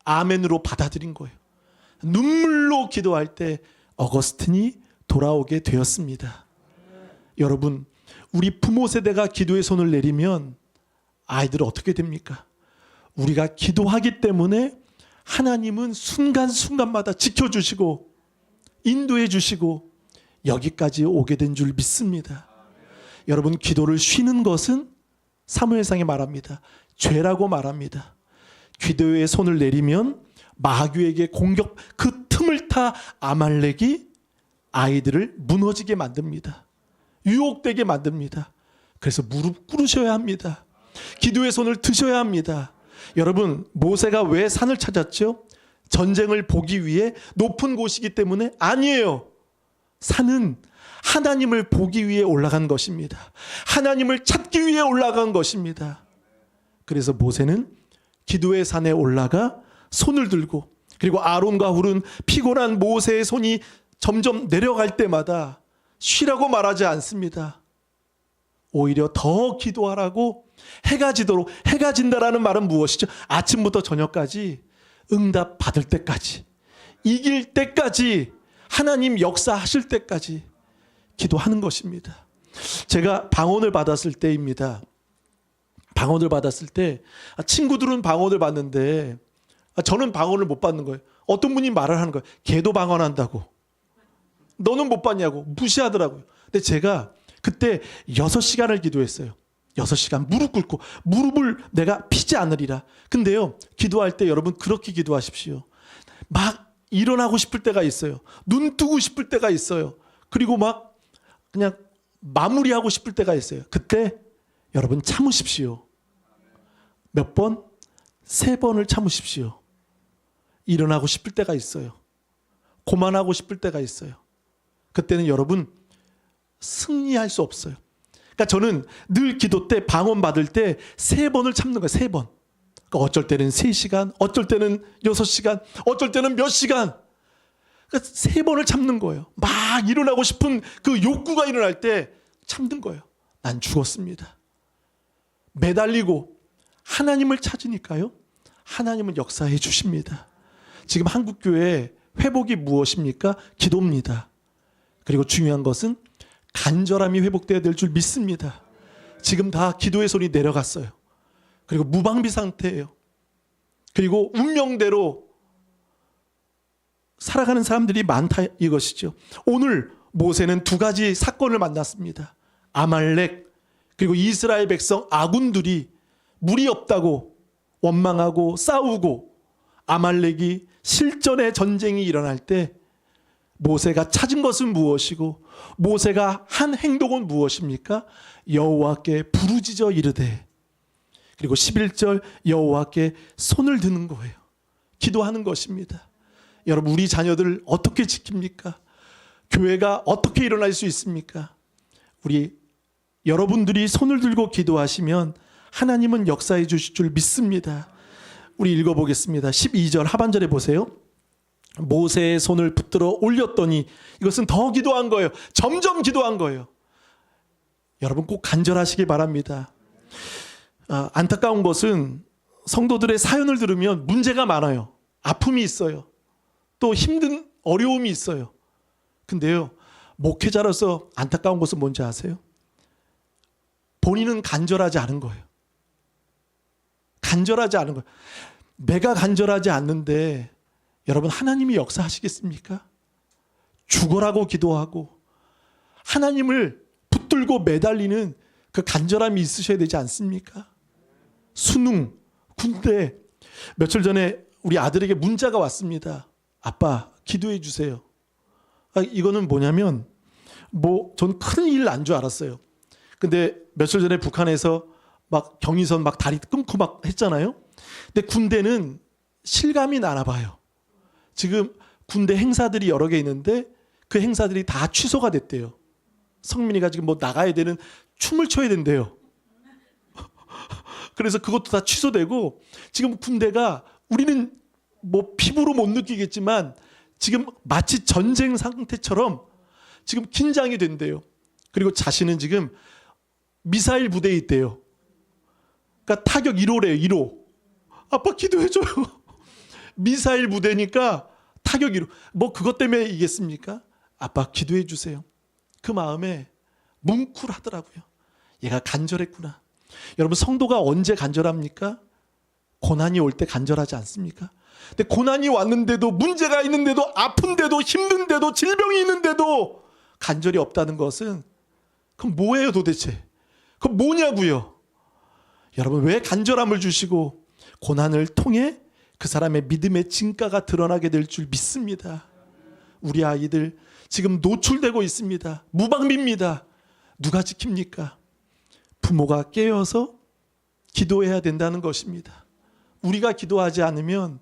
B: 아멘으로 받아들인 거예요. 눈물로 기도할 때 어거스틴이 돌아오게 되었습니다. 여러분, 우리 부모 세대가 기도의 손을 내리면 아이들은 어떻게 됩니까? 우리가 기도하기 때문에 하나님은 순간순간마다 지켜주시고 인도해 주시고 여기까지 오게 된 줄 믿습니다. 여러분, 기도를 쉬는 것은 사무엘상에 말합니다. 죄라고 말합니다. 기도의 손을 내리면 마귀에게 공격, 그 틈을 타 아말렉이 아이들을 무너지게 만듭니다. 유혹되게 만듭니다. 그래서 무릎 꿇으셔야 합니다. 기도의 손을 드셔야 합니다. 여러분, 모세가 왜 산을 찾았죠? 전쟁을 보기 위해 높은 곳이기 때문에? 아니에요. 산은 하나님을 보기 위해 올라간 것입니다. 하나님을 찾기 위해 올라간 것입니다. 그래서 모세는 기도의 산에 올라가 손을 들고, 그리고 아론과 훌은 피곤한 모세의 손이 점점 내려갈 때마다 쉬라고 말하지 않습니다. 오히려 더 기도하라고. 해가 지도록. 해가 진다라는 말은 무엇이죠? 아침부터 저녁까지 응답 받을 때까지, 이길 때까지, 하나님 역사하실 때까지 기도하는 것입니다. 제가 방언을 받았을 때입니다. 방언을 받았을 때 친구들은 방언을 받는데 저는 방언을 못 받는 거예요. 어떤 분이 말을 하는 거예요. 걔도 방언한다고. 너는 못 받냐고 무시하더라고요. 근데 제가 그때 6시간을 기도했어요. 6시간 무릎 꿇고, 무릎을 내가 피지 않으리라. 근데요, 기도할 때 여러분 그렇게 기도하십시오. 막 일어나고 싶을 때가 있어요. 눈 뜨고 싶을 때가 있어요. 그리고 막 그냥 마무리하고 싶을 때가 있어요. 그때 여러분 참으십시오. 몇 번? 3번을 참으십시오. 일어나고 싶을 때가 있어요. 그만하고 싶을 때가 있어요. 그때는 여러분 승리할 수 없어요. 그러니까 그러니까 저는 늘 기도 때 방언 받을 때 3번을 참는 거예요. 3번. 그러니까 어쩔 때는 3시간, 어쩔 때는 6시간, 어쩔 때는 몇 시간. 그러니까 3번을 참는 거예요. 막 일어나고 싶은 그 욕구가 일어날 때 참는 거예요. 난 죽었습니다. 매달리고 하나님을 찾으니까요. 하나님은 역사해 주십니다. 지금 한국교회 회복이 무엇입니까? 기도입니다. 그리고 중요한 것은 간절함이 회복돼야 될 줄 믿습니다. 지금 다 기도의 손이 내려갔어요. 그리고 무방비 상태예요. 그리고 운명대로 살아가는 사람들이 많다 이것이죠. 오늘 모세는 2가지 사건을 만났습니다. 아말렉 그리고 이스라엘 백성 아군들이 물이 없다고 원망하고 싸우고 아말렉이 실전의 전쟁이 일어날 때 모세가 찾은 것은 무엇이고 모세가 한 행동은 무엇입니까? 여호와께 부르짖어 이르되 그리고 11절 여호와께 손을 드는 거예요. 기도하는 것입니다. 여러분 우리 자녀들 어떻게 지킵니까? 교회가 어떻게 일어날 수 있습니까? 우리 여러분들이 손을 들고 기도하시면 하나님은 역사해 주실 줄 믿습니다. 우리 읽어보겠습니다. 12절 하반절에 보세요. 모세의 손을 붙들어 올렸더니 이것은 더 기도한 거예요. 점점 기도한 거예요. 여러분 꼭 간절하시길 바랍니다. 안타까운 것은 성도들의 사연을 들으면 문제가 많아요. 아픔이 있어요. 또 힘든 어려움이 있어요. 근데요, 목회자로서 안타까운 것은 뭔지 아세요? 본인은 간절하지 않은 거예요. 간절하지 않은 거예요. 내가 간절하지 않는데 여러분 하나님이 역사하시겠습니까? 죽어라고 기도하고 하나님을 붙들고 매달리는 그 간절함이 있으셔야 되지 않습니까? 수능, 군대. 며칠 전에 우리 아들에게 문자가 왔습니다. 아빠 기도해 주세요. 이거는 뭐냐면 전 큰 일 난 줄 알았어요. 근데 며칠 전에 북한에서 막 경의선 막 다리 끊고 막 했잖아요. 근데 군대는 실감이 나나 봐요. 지금 군대 행사들이 여러 개 있는데 그 행사들이 다 취소가 됐대요. 성민이가 지금 뭐 나가야 되는 춤을 춰야 된대요. 그래서 그것도 다 취소되고 지금 군대가 우리는 뭐 피부로 못 느끼겠지만 지금 마치 전쟁 상태처럼 지금 긴장이 된대요. 그리고 자신은 지금 미사일 부대에 있대요. 그러니까 타격 1호래요. 1호. 아빠 기도해줘요. 미사일 부대니까 타격 1호. 뭐 그것 때문에 이겠습니까? 아빠 기도해 주세요. 그 마음에 뭉클하더라고요. 얘가 간절했구나. 여러분 성도가 언제 간절합니까? 고난이 올 때 간절하지 않습니까? 근데 고난이 왔는데도 문제가 있는데도 아픈데도 힘든데도 질병이 있는데도 간절이 없다는 것은 그럼 뭐예요 도대체? 그럼 뭐냐고요? 여러분 왜 간절함을 주시고 고난을 통해 그 사람의 믿음의 진가가 드러나게 될 줄 믿습니다. 우리 아이들 지금 노출되고 있습니다. 무방비입니다. 누가 지킵니까? 부모가 깨어서 기도해야 된다는 것입니다. 우리가 기도하지 않으면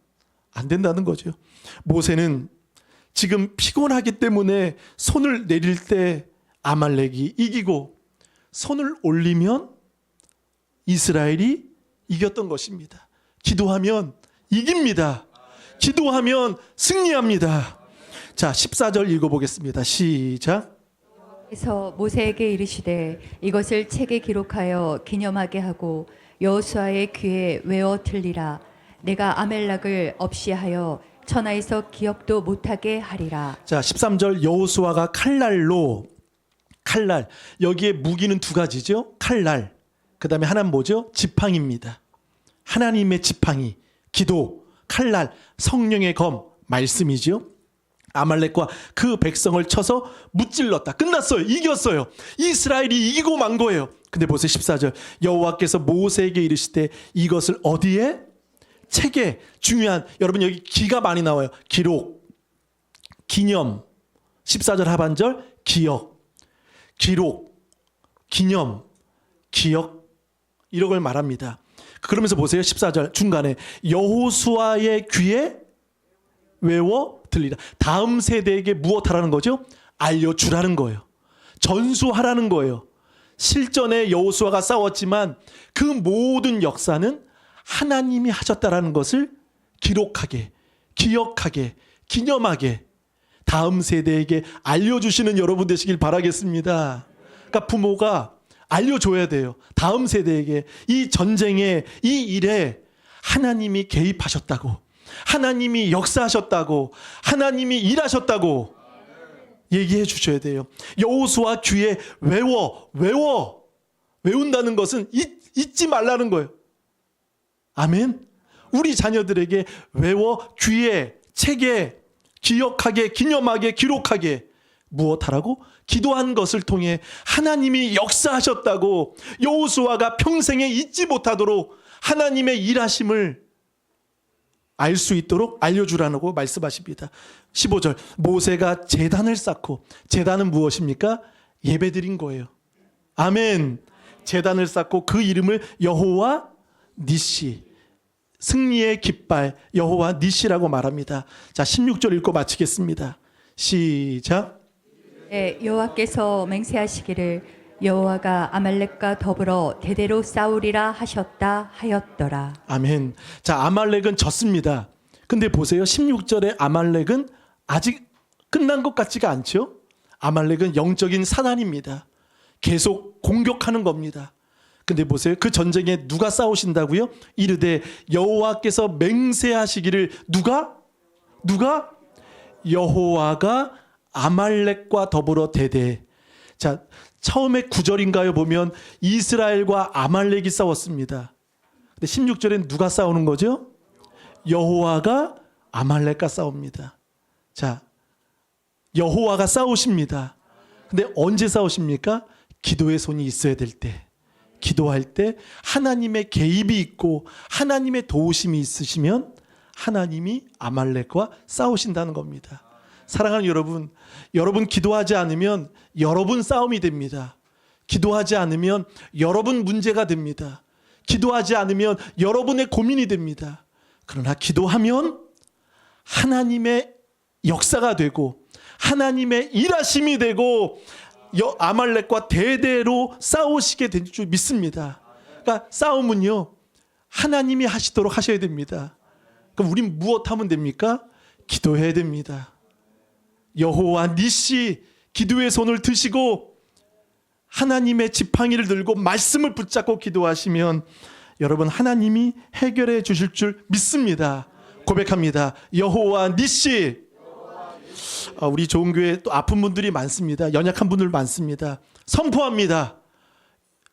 B: 안 된다는 거죠. 모세는 지금 피곤하기 때문에 손을 내릴 때 아말렉이 이기고 손을 올리면 이스라엘이 이겼던 것입니다. 기도하면 이깁니다. 기도하면 승리합니다. 자, 14절 읽어보겠습니다. 시작.
C: 그래서 모세에게 이르시되 이것을 책에 기록하여 기념하게 하고 여호수아의 귀에 외어 들리라. 내가 아멜렉을 없이 하여 천하에서 기억도 못하게 하리라.
B: 자, 13절 여호수아가 칼날로 칼날. 여기에 무기는 2가지죠. 칼날. 그다음에 하나는 뭐죠? 지팡이입니다. 하나님의 지팡이, 기도, 칼날, 성령의 검, 말씀이죠. 아말렉과 그 백성을 쳐서 무찔렀다. 끝났어요. 이겼어요. 이스라엘이 이기고 만 거예요. 근데 보세요. 14절 여호와께서 모세에게 이르시되 이것을 어디에? 책에. 중요한 여러분 여기 기가 많이 나와요. 기록, 기념. 14절 하반절 기억, 기록, 기념, 기억 이런 걸 말합니다. 그러면서 보세요. 14절 중간에 여호수아의 귀에 외워 들리라. 다음 세대에게 무엇하라는 거죠? 알려주라는 거예요. 전수하라는 거예요. 실전에 여호수아가 싸웠지만 그 모든 역사는 하나님이 하셨다라는 것을 기록하게, 기억하게, 기념하게 다음 세대에게 알려주시는 여러분 되시길 바라겠습니다. 그러니까 부모가 알려줘야 돼요. 다음 세대에게 이 전쟁에, 이 일에 하나님이 개입하셨다고, 하나님이 역사하셨다고, 하나님이 일하셨다고 얘기해 주셔야 돼요. 여호수아 귀에 외운다는 것은 잊지 말라는 거예요. 아멘. 우리 자녀들에게 외워 귀에, 책에 기억하게, 기념하게, 기록하게 무엇하라고? 기도한 것을 통해 하나님이 역사하셨다고 여호수아가 평생에 잊지 못하도록 하나님의 일하심을 알 수 있도록 알려주라고 말씀하십니다. 15절 모세가 제단을 쌓고, 제단은 무엇입니까? 예배드린 거예요. 아멘. 제단을 쌓고 그 이름을 여호와 니시, 승리의 깃발 여호와 니시라고 말합니다. 자, 16절 읽고 마치겠습니다. 시작.
C: 여호와께서 맹세하시기를 여호와가 아말렉과 더불어 대대로 싸우리라 하셨다 하였더라.
B: 아멘. 자, 아말렉은 졌습니다. 근데 보세요. 16절에 아말렉은 아직 끝난 것 같지가 않죠? 아말렉은 영적인 사단입니다. 계속 공격하는 겁니다. 근데 보세요. 그 전쟁에 누가 싸우신다고요? 이르되 여호와께서 맹세하시기를 누가? 여호와가 아말렉과 더불어 대대. 자, 처음에 9절인가요? 보면 이스라엘과 아말렉이 싸웠습니다. 근데 16절엔 누가 싸우는 거죠? 여호와가 아말렉과 싸웁니다. 자, 여호와가 싸우십니다. 근데 언제 싸우십니까? 기도의 손이 있어야 될 때, 기도할 때 하나님의 개입이 있고 하나님의 도우심이 있으시면 하나님이 아말렉과 싸우신다는 겁니다. 사랑하는 여러분, 여러분 기도하지 않으면 여러분 싸움이 됩니다. 기도하지 않으면 여러분 문제가 됩니다. 기도하지 않으면 여러분의 고민이 됩니다. 그러나 기도하면 하나님의 역사가 되고 하나님의 일하심이 되고 아말렉과 대대로 싸우시게 된 줄 믿습니다. 그러니까 싸움은요, 하나님이 하시도록 하셔야 됩니다. 그럼 우린 무엇하면 됩니까? 기도해야 됩니다. 여호와 니시, 기도의 손을 드시고 하나님의 지팡이를 들고 말씀을 붙잡고 기도하시면 여러분 하나님이 해결해 주실 줄 믿습니다. 고백합니다. 여호와 니시. 우리 좋은 교회 또 아픈 분들이 많습니다. 연약한 분들 많습니다. 선포합니다.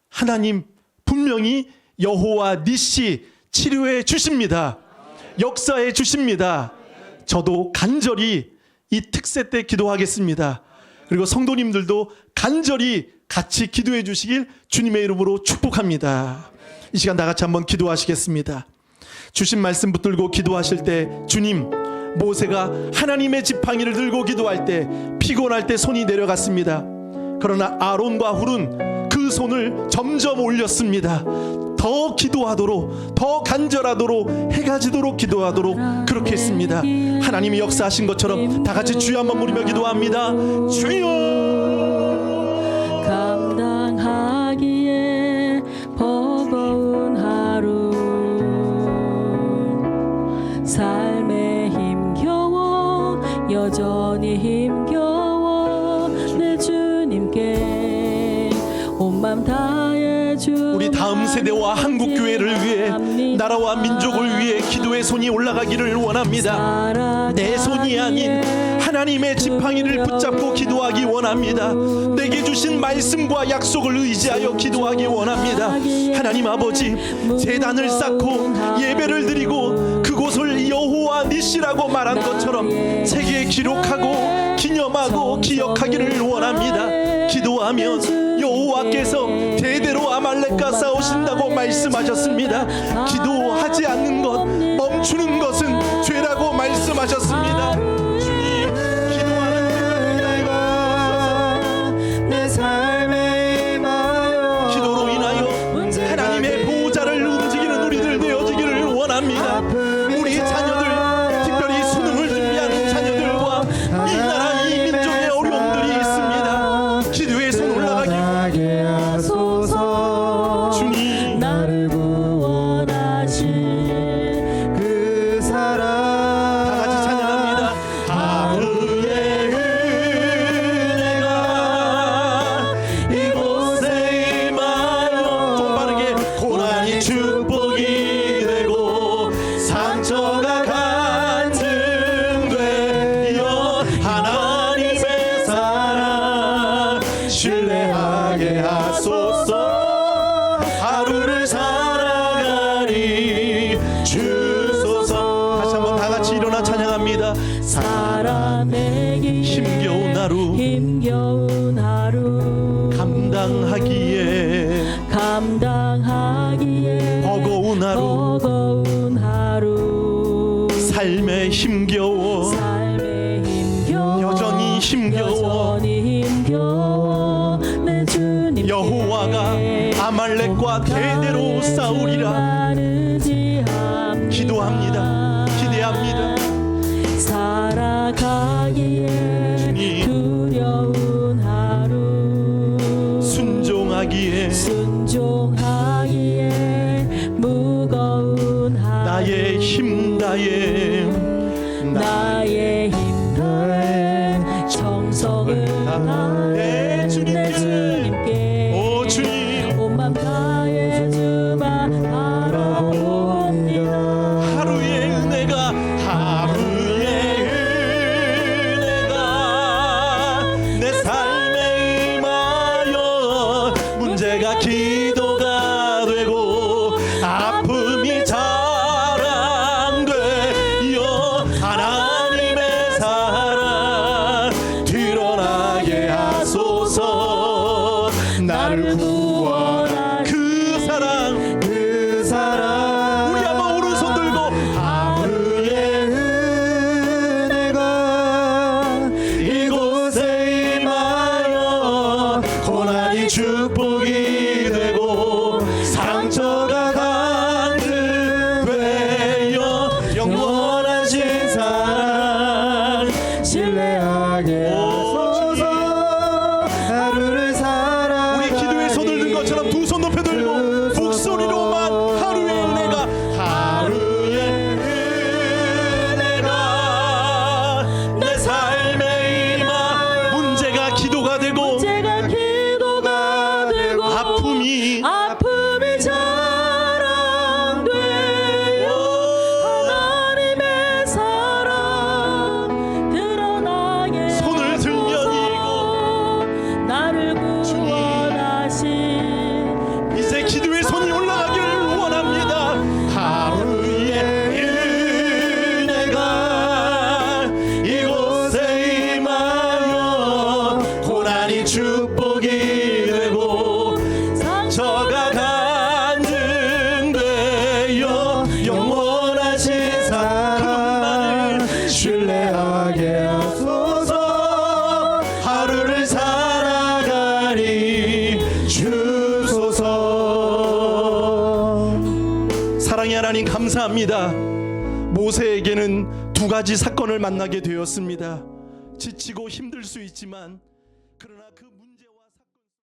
B: 하나님 분명히 여호와 니시 치료해 주십니다. 역사해 주십니다. 저도 간절히 이 특세 때 기도하겠습니다. 그리고 성도님들도 간절히 같이 기도해 주시길 주님의 이름으로 축복합니다. 이 시간 다 같이 한번 기도하시겠습니다. 주신 말씀 붙들고 기도하실 때, 주님, 모세가 하나님의 지팡이를 들고 기도할 때 피곤할 때 손이 내려갔습니다. 그러나 아론과 훌은 그 손을 점점 올렸습니다. 더 기도하도록, 더 간절하도록, 해가 지도록 기도하도록 그렇게 했습니다. 하나님이 역사하신 것처럼 다 같이 주여 한번 부르며 기도합니다. 주여.
D: 감당하기에 버거운 하루, 삶에 힘겨워 여전히 힘겨워 내 주님께 온 맘 다해 주.
B: 우리 다음 세대와 한국 교회를 위해, 나라와 민족을 위해 기도의 손이 올라가기를 원합니다. 내 손이 아닌 하나님의 지팡이를 붙잡고 기도하기 원합니다. 내게 주신 말씀과 약속을 의지하여 기도하기 원합니다. 하나님 아버지, 제단을 쌓고 예배를 드리고 그곳을 여호와 니시라고 말한 것처럼 책에 기록하고 기념하고 기억하기를 원합니다. 기도하면 여호와께서 대대로 아말렉과 싸우신다고 말씀하셨습니다. 기도하지 않는 것, 멈추는 것은 죄라고 말씀하셨습니다. 주님, 기도하는
A: 내 삶에 임하여
B: 기도로 인하여 하나님의 보호자를 움직이는 우리들 되어지기를 원합니다. 우리 자녀들, 특별히 수능을 준비하는 자녀들과 이 나라 이 민족의 어려움들이 있습니다. 기도의 손 올라가기
A: 하소. 그 사랑
B: 다 같이 찬양합니다. 하루의 은혜가 이곳에 임하여 좀 빠르게 고난이 축복이 되고 상처가 간증되어 하나님의 사랑 신뢰하게 하소서. 하루를 살아가니 주소서. 다시 한번 다 같이 일어나 찬양합니다.
D: 사람에게
B: 힘겨운 하루
D: 힘겨운 하루 감당하기에
B: 버거운 하루
D: 버거운 하루
B: 삶에 힘겨워
D: 삶에 힘겨워
B: 여전히 힘겨워
D: 여전히 힘겨워 내 주님께
B: 여호와가 아말렉과 대대로 싸우리라. 기도합니다. 기대합니다.
D: 살아가기에
B: 주님.
D: 두려운 하루
B: 순종하기에
D: 순종하기에 무거운 하루
B: 나의 힘 다해
D: 나의 힘 다해 정성을 다해 내 주님께
B: 오 주님
D: 온맘 다해 주만 바라봅니다.
B: 하루의 은혜가 내 삶에 임하여 문제가 기도가 되고 아픔이 자랑되어 하나님의 사랑 드러나게 하소서. 나를 구원할 그 사랑 우리 한번 오른손 들고 하루의 은혜가 이곳에 임하여 고난이 축복이 되고 상처가 간증되어 영원하신 사랑
A: 신뢰하게 하소서. 하루를 살아
B: 우리 기도에 손을 든 것처럼 두 손 높여 들고 목소리로만 하루의 은혜가 내 삶에 임하 문제가 기도가 되고
D: 제가 기도가 되고
B: 아픔이
D: 자랑되어 하나님의 사랑 드러나게
B: 손을 들면
D: 하소서. 나를 구원하신
B: 이제 기도의 손이 올라가기를 원합니다. 하루의 은혜가 이곳에 임하여 고난이 축복이 되고 상처가 간증되어 영원하신 사랑 신뢰하게 하소서. 하루를 살아가니 주소서. 사랑의 하나님 감사합니다. 모세에게는 두 가지 사건을 만나게 되었습니다. 지치고 힘들 수 있지만 그러나 그